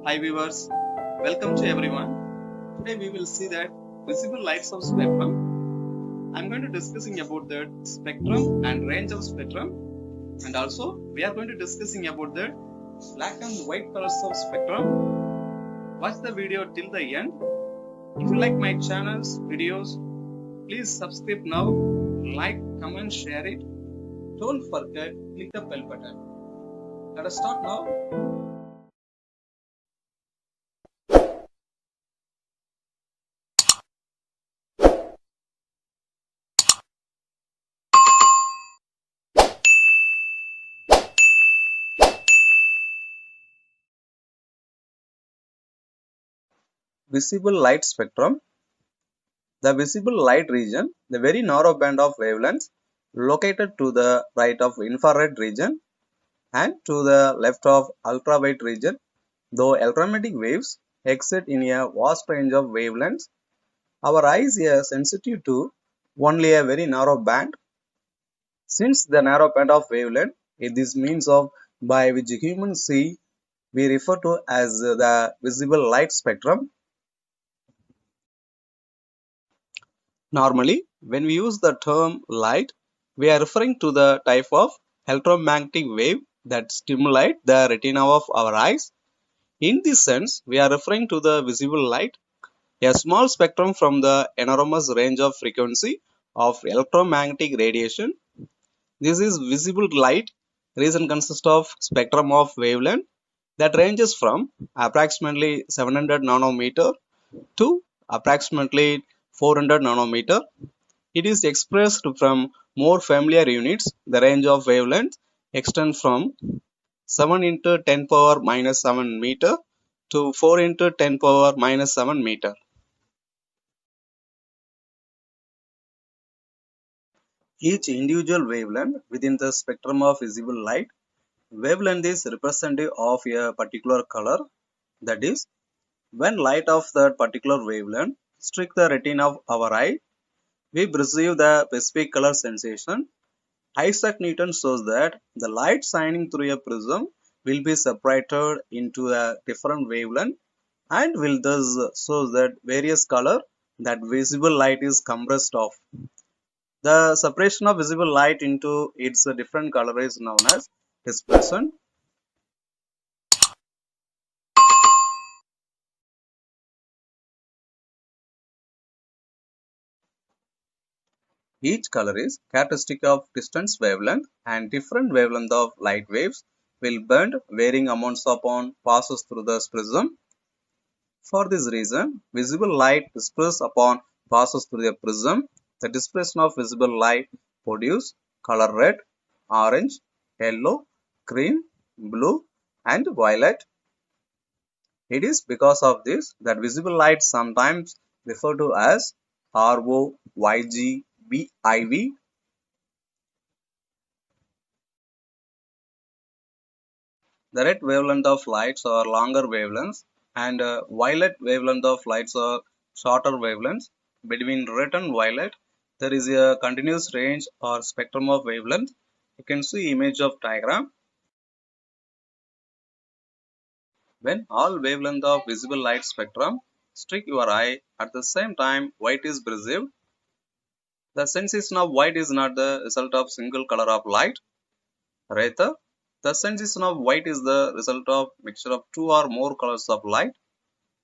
Hi viewers, welcome to everyone. Today we will see that visible lights of spectrum. I'm going to discussing about the spectrum and range of spectrum, and also we are going to discussing about the black and white colors of spectrum. Watch the video till the end. If you like my channel's videos, please subscribe now, like, comment, share it. Don't forget click the bell button. Let us start now. Visible light spectrum. The visible light region, the very narrow band of wavelengths located to the right of infrared region and to the left of ultraviolet region, though electromagnetic waves exist in a vast range of wavelengths, our eyes are sensitive to only a very narrow band. Since the narrow band of wavelength is this means of by which humans see, we refer to as the visible light spectrum. Normally, when we use the term light, we are referring to the type of electromagnetic wave that stimulate the retina of our eyes. In this sense, we are referring to the visible light, a small spectrum from the enormous range of frequency of electromagnetic radiation. This is visible light. Reason consists of spectrum of wavelength that ranges from approximately 700 nanometer to approximately 400 nanometer. It is expressed from more familiar units. The range of wavelength extends from 7 into 10 power minus 7 meter to 4 into 10 power minus 7 meter. Each individual wavelength within the spectrum of visible light, wavelength is representative of a particular color. That is, when light of that particular wavelength strikes the retina of our eye, we perceive the specific color sensation. Isaac Newton shows that the light shining through a prism will be separated into a different wavelength and will thus show that various color that visible light is compressed of. The separation of visible light into its different color is known as dispersion. Each color is characteristic of distance wavelength, and different wavelength of light waves will bend varying amounts upon passes through the prism. For this reason, visible light dispersed upon passes through the prism. The dispersion of visible light produces color red, orange, yellow, green, blue, and violet. It is because of this that visible light sometimes referred to as ROYGBIV. The red wavelength of lights are longer wavelengths and violet wavelength of lights are shorter wavelengths. Between red and violet, there is a continuous range or spectrum of wavelength. You can see image of diagram. When all wavelength of visible light spectrum strike your eye at the same time, white is perceived. The sensation of white is not the result of single color of light. Rather, the sensation of white is the result of mixture of two or more colors of light.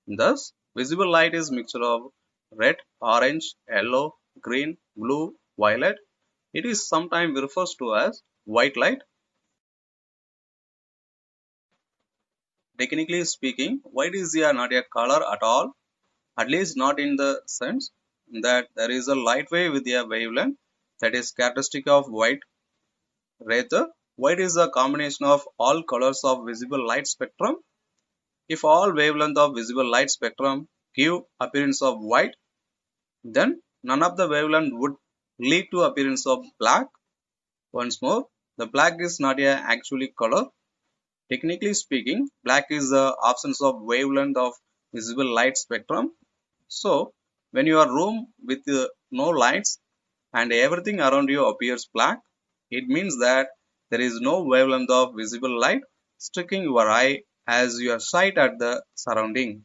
Thus, visible light is mixture of red, orange, yellow, green, blue, violet. It is sometimes referred to as white light. Technically speaking, white is not a color at all, at least not in the sense that there is a light wave with a wavelength that is characteristic of white. Rather, white is a combination of all colors of visible light spectrum. If all wavelength of visible light spectrum give appearance of white, then none of the wavelength would lead to appearance of black. Once more, the black is not a actually color. Technically speaking, black is the absence of wavelength of visible light spectrum. So, when your room with no lights and everything around you appears black, it means that there is no wavelength of visible light striking your eye as your sight at the surrounding.